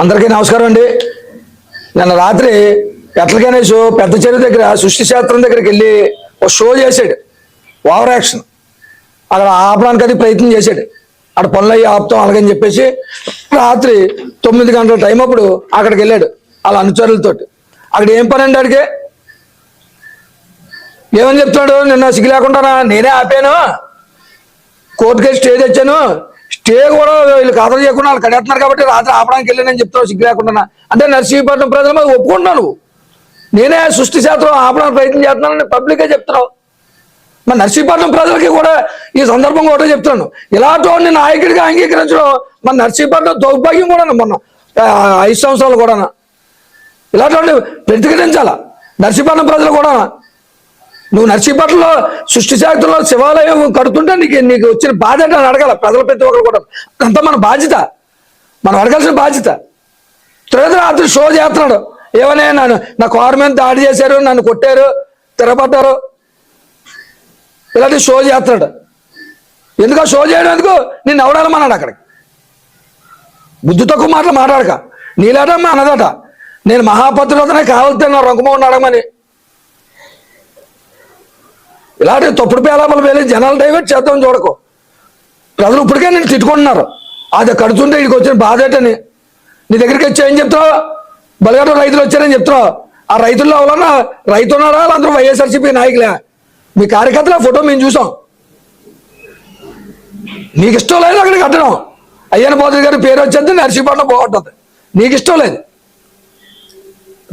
అందరికీ నమస్కారం అండి. నిన్న రాత్రి పెట్ల గణేష్ పెద్ద చెరువు దగ్గర సృష్టి శాస్త్రం దగ్గరికి వెళ్ళి ఒక షో చేశాడు. ఓవర్ యాక్షన్ అక్కడ ఆపడానికి అది ప్రయత్నం చేశాడు. అక్కడ పనులు అయ్యి ఆపుతాం అలాగని చెప్పేసి రాత్రి 9 గంటల టైం అప్పుడు అక్కడికి వెళ్ళాడు వాళ్ళ అనుచరులతోటి. అక్కడ ఏం పని అండి అడిగే ఏమని చెప్తున్నాడు, నిన్న సిగ్గు లేకుండా నేనే ఆపాను, కోర్టుకి స్టే తెచ్చాను, స్టే కూడా వీళ్ళు ఖాతరు చేయకుండా వాళ్ళు కడేస్తున్నారు కాబట్టి రాత్రి ఆపడానికి వెళ్ళానని చెప్తావు సిగ్గు లేకుండా. అంటే నర్సీపట్నం ప్రజల మీద ఒప్పుకుంటున్నాను, నేనే సృష్టి శాస్త్రం ఆపడానికి ప్రయత్నం చేస్తున్నానని పబ్లిక్గా చెప్తున్నావు. మరి నర్సీపట్నం ప్రజలకి కూడా ఈ సందర్భంగా ఒకటే చెప్తున్నాను, ఇలాంటి నాయకుడిగా అంగీకరించడం మన నర్సీపట్నం దౌర్భాగ్యం కూడా. మొన్న 5 సంవత్సరాలు కూడా ఇలాంటి ప్రతిఘటించాలా నర్సీపట్నం ప్రజలు కూడా. నువ్వు నర్సీపట్నంలో సృష్టి శాస్త్రంలో శివాలయం కడుతుంటే నీకు వచ్చిన బాధ్యత అని అడగాల ప్రజల ప్రతి ఒక్కరు కూడా. అంతా మన బాధ్యత, మనం అడగాల్సిన బాధ్యత. రాత్రి షో చేస్తున్నాడు, ఏమనే నా కారు మీద దాడి చేశారు, నన్ను కొట్టారు, తిరగబడ్డారు, ఇలాంటి షో చేస్తున్నాడు. ఎందుకు షో చేయడం ఎందుకు? నిన్ను ఎవడాలమన్నాడు అక్కడికి. బుద్ధి తక్కువ మాటలు మాట్లాడక. నీలాట అన్నదట నేను మహాపత్రులతోనే కావాలితే నా రొంకమోహన్ అడగమని. ఇలాంటి తప్పుడు పేలాపలు వెళ్ళి జనాలు డైవర్ట్ చేద్దాం చూడకు. ప్రజలు ఇప్పటికే నేను తిట్టుకుంటున్నారు, అది కడుతుంటే ఇక్కడికి వచ్చిన బాధ ఏంటని. నీ దగ్గరికి వచ్చి ఏం చెప్తావు, బలగడ రైతులు వచ్చారని చెప్తున్నావు. ఆ రైతుల్లో ఎవరన్నా రైతు ఉన్నారా, అందరూ వైఎస్ఆర్సీపీ నాయకులే. మీ కార్యకర్తల ఫోటో మేము చూసాం. నీకు ఇష్టం లేదు అక్కడికి కట్టడం. అయ్యన్న పోతుడి గారి పేరు వచ్చేది నర్సీపట్నం బాగుంటుంది, నీకు ఇష్టం లేదు.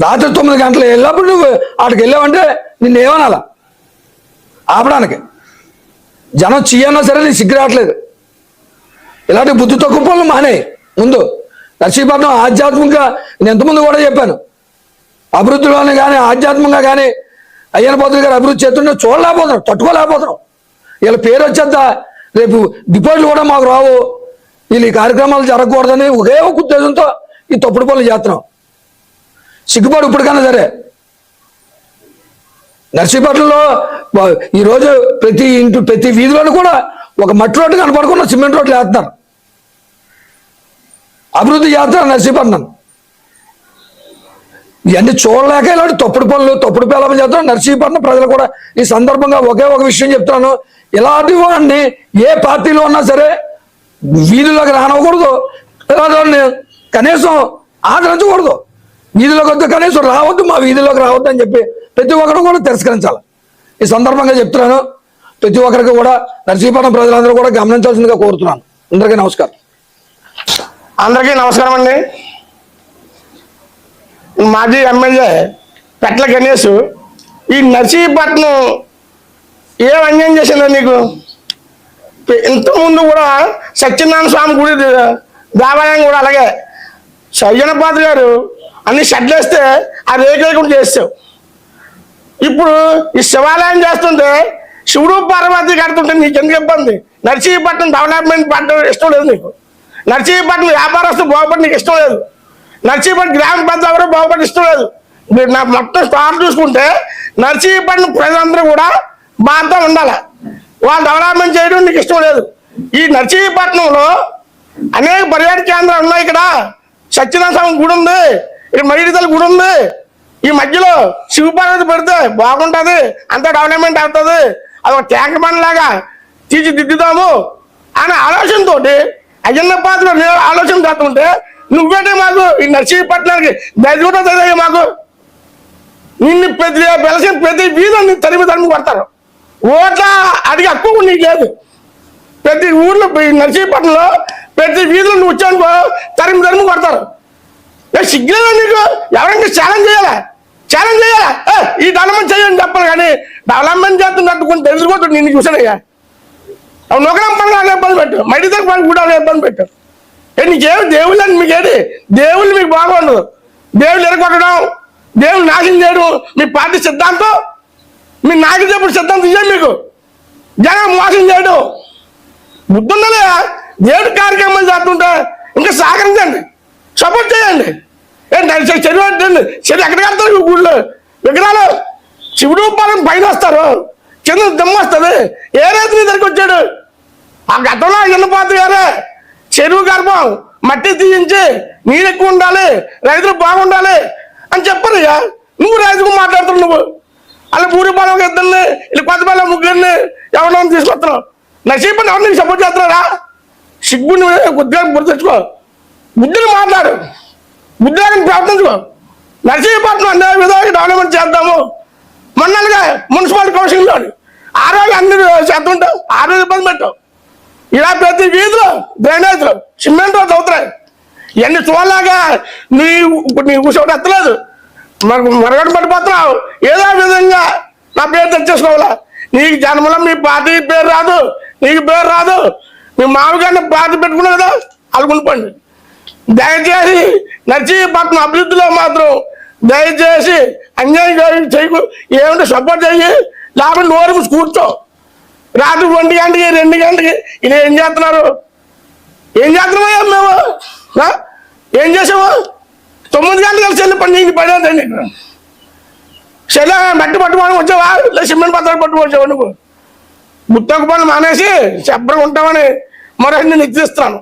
రాత్రి 9 గంటలు వెళ్ళినప్పుడు నువ్వు అక్కడికి వెళ్ళావంటే నిన్నేమనాలా ఆపడానికి. జనం చెయ్యన్నా సరే నీ సిగ్గు రావట్లేదు. ఇలాంటి బుద్ధి తక్కువ పనులు మానే. ముందు నర్సీపట్నం ఆధ్యాత్మికంగా నేను ఎంతమంది కూడా చెప్పాను, అభివృద్ధిలోనే కానీ ఆధ్యాత్మికంగా కానీ అయ్యన్న పోతుడి గారు అభివృద్ధి చేస్తుంటే చూడలేకపోతున్నాం, తట్టుకోలేకపోతున్నాం. వీళ్ళ పేరు వచ్చేద్దా, రేపు డిపాజిట్లు కూడా మాకు రావు, వీళ్ళు ఈ కార్యక్రమాలు జరగకూడదని ఒకే ఒక ఉద్దేశంతో ఈ తప్పుడు పనులు చేస్తున్నాం. సిగ్గుపడి ఇప్పటికన్నా సరే. నర్సీపట్నంలో ఈరోజు ప్రతి వీధిలోనూ కూడా ఒక మట్టి రోడ్డు కనపడకుండా సిమెంట్ రోడ్లు వేస్తున్నారు, అభివృద్ధి చేస్తున్నారు నర్సీపట్నం. ఇవన్నీ చూడలేక ఇలాంటి తప్పుడు పేలపని చేస్తున్నాం నర్సీపట్నం ప్రజలు కూడా. ఈ సందర్భంగా ఒకే ఒక విషయం చెప్తున్నాను, ఇలాంటి వాడిని ఏ పార్టీలో ఉన్నా సరే వీధుల్లోకి రానివ్వకూడదు, ఇలాంటి కనీసం ఆదరించకూడదు. వీధిలోకి వద్దు, కనీసం రావద్దు, మా వీధిలోకి రావద్దు అని చెప్పి ప్రతి ఒక్కరు కూడా తిరస్కరించాలి. ఈ సందర్భంగా చెప్తున్నాను, ప్రతి ఒక్కరికి కూడా నర్సీపట్నం ప్రజలందరూ కూడా గమనించాల్సిందిగా కోరుతున్నాను. అందరికీ నమస్కారం. అందరికీ నమస్కారం అండి. మాజీ ఎమ్మెల్యే పెట్ల గణేష్ ఈ నర్సీపట్నం ఏం అన్యాయం చేసిందో నీకు. ఇంతకుముందు కూడా సత్యనారాయణ స్వామి గుడి దేవాలయం కూడా అలాగే అయ్యన్నపాత్ర గారు అన్ని షెడ్లు వేస్తే ఆ రేకులేకుండా చేస్తావు. ఇప్పుడు ఈ శివాలయం చేస్తుంటే శివుడు పార్వతి కడుతుంటే నీకు ఎందుకు ఇబ్బంది? నర్సీపట్నం డెవలప్మెంట్ పట్టడం ఇష్టం లేదు నీకు. నర్సీపట్నం వ్యాపారస్తులు బాగుపడి నీకు ఇష్టం లేదు. నర్సీపట్నం గ్రామ పెద్ద ఎవరు బాగుపడి ఇష్టం లేదు. మీరు నా మొత్తం స్టాఫ్ చూసుకుంటే నర్సీపట్నం ప్రజలందరూ కూడా బాగా ఉండాలి, వాళ్ళు డెవలప్మెంట్ చేయడం నీకు ఇష్టం లేదు. ఈ నర్సీపట్నంలో అనేక పర్యాటక కేంద్రాలు ఉన్నాయి. ఇక్కడ సత్యనారాయణ స్వామి గుడి ఉంది, ఇక్కడ మరిడితల గుడి ఉంది, ఈ మధ్యలో శివపార్వతి పెడితే బాగుంటుంది, అంత డెవలప్మెంట్ అవుతుంది, అది ఒక ట్యాంక్ బండ్ లాగా తీర్చిదిద్దుతాము అనే ఆలోచనతో అయ్యన్న పాత్ర ఆలోచన చేస్తుంటే నువ్వేంటే మాకు ఈ నర్సీపట్నానికి దయచేసి మాకు నిన్ను ప్రతి వీధులు తరిమి కొడతారు. ఓట్ల అడిగి హక్కు నీకు లేదు. ప్రతి ఊర్లో నర్సీపట్నంలో ప్రతి వీధులు నువ్వు వచ్చానుకో తరిమి కొడతారు. సిగ్గులేదా నీకు? ఎవరైనా ఛాలెంజ్ చేయాలా ఈ డెవలప్మెంట్ చేయాలని చెప్పాలి, కానీ డెవలప్మెంట్ చేస్తున్నట్టుకుంటే ఎదుర్కొంటు నిన్ను చూసానయ్యా. అవి నొకరం పనులు ఇబ్బంది పెట్టు, మైడితో పని కూడా ఇబ్బంది పెట్టు. నీకేమి దేవుళ్ళు అని మీకేంటి? దేవుళ్ళు మీకు బాగుండదు. దేవుళ్ళు ఎరగొట్టడం, దేవుళ్ళు నాశనం చేయడం మీ పార్టీ సిద్ధాంతం. మీ నాయకుడు చెప్పిన సిద్ధాంతం ఇయ్యం మీకు. జనం మోసం చేయడం బుద్ధున్నదే. దేవుడి కార్యక్రమాలు చేస్తుంటే ఇంకా సహకరించండి, సపోర్ట్ చేయండి. చెరువు ఎక్కడ కడతారు ఊళ్ళో విగ్రహాలు? శివుడు పాలన పైన వస్తారు, కింద దమ్మ వస్తుంది. ఏ రైతు నీ దగ్గరికి వచ్చాడు? ఆ గతంలో ఎన్నపాత్ర గారే చెరువు గర్భం మట్టి తీయించి నీరు ఎక్కువ ఉండాలి, రైతులు బాగుండాలి అని చెప్పారయ్యా. నువ్వు రైతుకు మాట్లాడుతున్నావు. నువ్వు అలా పూరి పొలం ఇద్దరిని ఇలా కొత్త పొలం ముగ్గురిని ఎవరినో తీసుకొస్తున్నావు. నసీబని ఎవరు నీకు సపోర్ట్ చేస్తున్నారా? సిగ్గుని కొద్దిగా గుర్తు తెచ్చుకో, బుద్ధిని మాట్లాడు, బుద్ధిగా ప్రవర్తించుకో. నర్సీపట్నం అనే విధంగా డెవలప్మెంట్ చేద్దాము. మొన్నగా మున్సిపల్ కౌన్సిల్లో ఆ రోజు అన్ని చేస్తుంటావు, ఆ రోజు ఇబ్బంది పెట్టావు. ఇలా ప్రతి వీధిలో డ్రైనేజ్లు సిమెంట్ రోడ్లు అవుతున్నాయి. ఇవన్నీ చూడలాగా నీ కూర్చోటి ఎత్తలేదు, మరగడ పడిపోతున్నావు. ఏదో విధంగా నా పేరు తెచ్చేసుకోవాలా. నీకు జన్మలో మీ పార్టీ పేరు రాదు, నీకు పేరు రాదు. మీ మామగారిని పార్టీ పెట్టుకున్నావు కదా, అలుగుండిపోండి. దయచేసి నర్సీపట్నం అభివృద్ధిలో మాత్రం దయచేసి అన్యాయం చేయకు. ఏమంటే సపోర్ట్ చెయ్యి, లేకపోతే నోరు కూర్చో. రాత్రి 1 గంటకి 2 గంటకి ఇది ఏం చేస్తున్నారు? ఏం చేస్తున్నామయ్యా మేము? ఏం చేసావు? 9 గంటలకు చెల్లి పని నీకు పడేది నీకు. చెల్లె మట్టి పట్టుకోవడం వచ్చావా, లేదా సిమెంట్ పత్రాలు పట్టుకొచ్చావా? నువ్వు గుత్తకు పనులు మానేసి శుభ్రంగా ఉంటామని మరో నేను ఇచ్చిస్తాను.